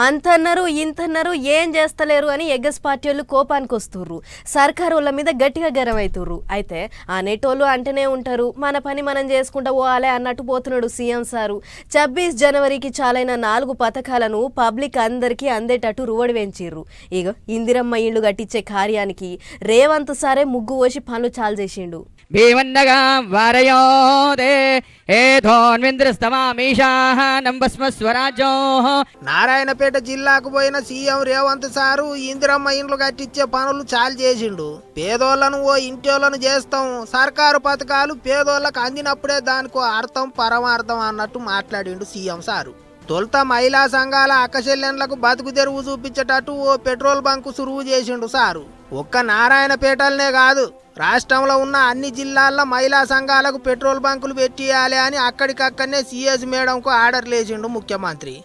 అంతన్నారు ఇంతన్నారు ఏం చేస్తలేరు అని ఎగ్గస్ పార్టీ వాళ్ళు కోపానికి వస్తుర్రు. సర్కారు వాళ్ళ మీద గట్టిగా గరం అవుతుర్రు. అయితే అనేటోళ్ళు అంటేనే ఉంటారు, మన పని మనం చేసుకుంటా పోవాలే అన్నట్టు పోతున్నాడు సీఎం సారు. 26 జనవరికి చాలైన 4 పథకాలను పబ్లిక్ అందరికీ అందేటట్టు రువడి వెంచిర్రు. ఇక ఇందిరమ్మ ఇళ్ళు కట్టించే కార్యానికి రేవంత్ సారే ముగ్గు పోసి పనులు చాలు చేసిండు. భీమన్నగా వారయోదే ఏధోన్వింద్రస్తమామీషానంబస్మస్వరాజ్యో. నారాయణపేట జిల్లాకు పోయిన సీఎం రేవంత్ సారు ఇందిరమ్మ ఇండ్లు కట్టించే పనులు చాలు చేసిండు. పేదోళ్లను ఓ ఇంటోళ్లను చేస్తాం, సర్కారు పథకాలు పేదోళ్లకు అందినప్పుడే దానికో అర్థం పరమార్థం అన్నట్టు మాట్లాడిండు సీఎం సారు. తొలుత మహిళా సంఘాల అక్కచెల్లెన్లకు బతుకు తెరువు చూపించేటట్టు ఓ పెట్రోల్ బంకు సురువు చేసిండు సారు. ఒక్క నారాయణపేటలనే కాదు, రాష్ట్రంలో ఉన్న అన్ని జిల్లాల్లో మహిళా సంఘాలకు పెట్రోల్ బంకులు పెట్టియాలి అని అక్కడికక్కడనే సీఎస్ మేడంకు ఆర్డర్ లేచిండు ముఖ్యమంత్రి.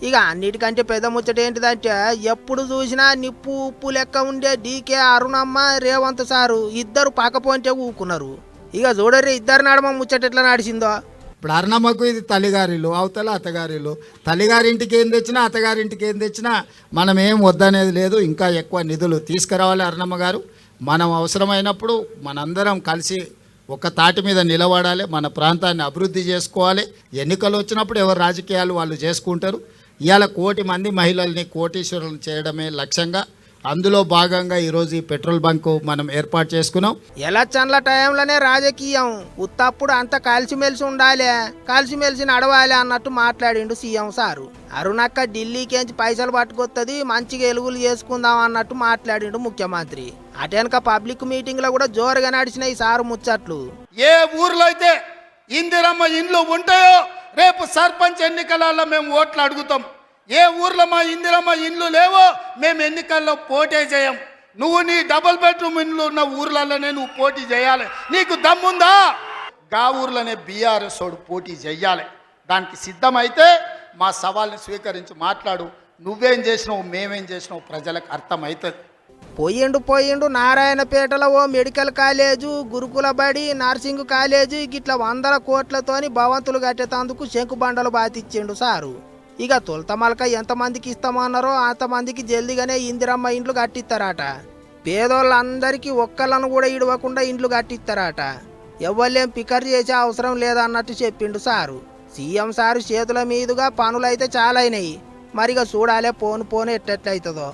ఇక అన్నిటికంటే పెద్ద ముచ్చట ఏంటిదంటే, ఎప్పుడు చూసినా నిప్పు ఉప్పు లెక్క ఉండే డీకే అరుణమ్మ రేవంత్ సారు ఇద్దరు పక్కపోంటే ఊకున్నారు. ఇక చూడర్రి ఇద్దరు నడమ ముచ్చట ఎట్లా నడిచిందో. ఇప్పుడు అరుణమ్మకు ఇది తల్లిగారిలు, అవతల అత్తగారిలు. తల్లిగారింటికి ఏం తెచ్చినా అత్తగారింటికి ఏం తెచ్చినా మనం ఏం వద్దనేది లేదు. ఇంకా ఎక్కువ నిధులు తీసుకురావాలి అరుణమ్మ గారు. మనం అవసరమైనప్పుడు మనందరం కలిసి ఒక తాటి మీద నిలబడాలి, మన ప్రాంతాన్ని అభివృద్ధి చేసుకోవాలి. ఎన్నికలు వచ్చినప్పుడు ఎవరు రాజకీయాలు వాళ్ళు చేసుకుంటారు. ఇవాళ 1 కోటి మంది మహిళల్ని కోటీశ్వరులను చేయడమే లక్ష్యంగా, అందులో భాగంగా ఈరోజు ఈ పెట్రోల్ బంకు మనం ఏర్పాటు చేసుకున్నాం. ఎలక్షన్ల టైంలోనే రాజకీయం, ఉత్తప్పుడు అంత కలిసిమెలిసి ఉండాలి, కలిసిమెలిసి నడవాలి అన్నట్టు మాట్లాడిండు సీఎం సారు. అరుణక్క ఢిల్లీకేంచి పైసలు పట్టుకొస్తుంది, మంచిగా ఎలుగులు చేసుకుందాం అన్నట్టు మాట్లాడిండు ముఖ్యమంత్రి. అటెనక పబ్లిక్ మీటింగ్ లో కూడా జోరుగా నడిచినాయి సారు ముచ్చట్లు. ఏ ఊర్లో అయితే ఇందిరమ్మ ఇండ్లు ఉంటాయో రేపు సర్పంచ్ ఎన్నికలలో మేము ఓట్లు అడుగుతాం. ఏ ఊర్లో మా ఇందిరమ్మ ఇండ్లు లేవో మేము ఎన్నికల్లో పోటీ చేయం. నువ్వు నీ డబుల్ బెడ్రూమ్ ఇండ్లు ఉన్న ఊర్లలోనే నువ్వు పోటీ చేయాలి. నీకు దమ్ముందా? గా ఊర్లోనే బీఆర్ఎస్ వాడు పోటీ చేయాలి. దానికి సిద్ధమైతే మా సవాల్ని స్వీకరించి మాట్లాడు. నువ్వేం చేసినావు, మేమేం చేసినావు ప్రజలకు అర్థమవుతుంది. పోయిండు నారాయణపేటలో ఓ మెడికల్ కాలేజు, గురుకుల బడి, నర్సింగ్ కాలేజు గిట్లా 100 కోట్లతోని భవంతులు కట్టేందుకు శంకుబండలు బాతిచ్చిండు సారు. ఇక తొలత మలక ఎంతమందికి ఇస్తామన్నారో అంతమందికి జల్దిగానే ఇందిరమ్మ ఇండ్లు కట్టిస్తారట. పేదోళ్ళందరికీ ఒక్కళ్ళను కూడా ఇడవకుండా ఇండ్లు కట్టిస్తారట. ఎవ్వలేం పికర్ చేసే అవసరం లేదన్నట్టు చెప్పిండు సారు. సీఎం సారు చేతుల మీదుగా పనులైతే చాలా అయినాయి. మరిగా చూడాలే పోను ఎట్లెట్లయితుందో.